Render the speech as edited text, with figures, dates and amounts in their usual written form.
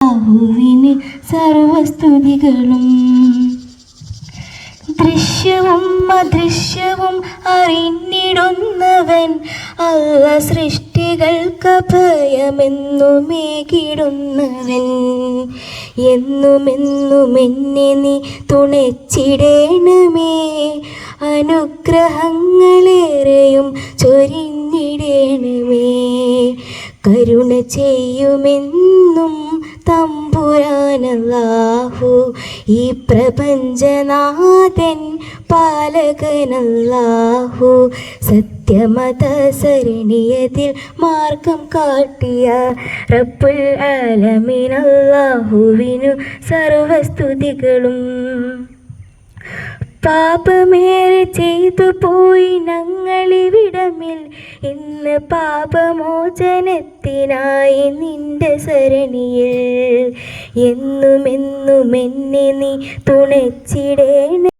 അല്ലാഹുവിന് സർവസ്തുതികളും. ദൃശ്യവും അദൃശ്യവും അറിഞ്ഞിടുന്നവൻ, അല്ല സൃഷ്ടികൾക്ക് ഭയമെന്നുമേകിടുന്നവൻ. എന്നുമെന്നും എന്നെ നീ തുണച്ചിടേണമേ, അനുഗ്രഹങ്ങളേറെയും ചൊരിഞ്ഞിടേണമേ. കരുണ ചെയ്യുമെന്നും തമ്പുരാനല്ലാഹു, ഈ പ്രപഞ്ചനാഥൻ പാലകനല്ലാഹു. സത്യമത സരണിയതിൽ മാർഗം കാട്ടിയ റബ്ബുൽ ആലമീൻ അല്ലാഹുവിനു സർവസ്തുതികളും. പാപമേറെ ചെയ്തു പോയി ഞങ്ങളിവിടമിൽ, ഇന്ന് പാപമോചനത്തിനായി നിന്റെ സരണിയിൽ. എന്നുമെന്നും എന്നെ നീ തുണച്ചിടേണ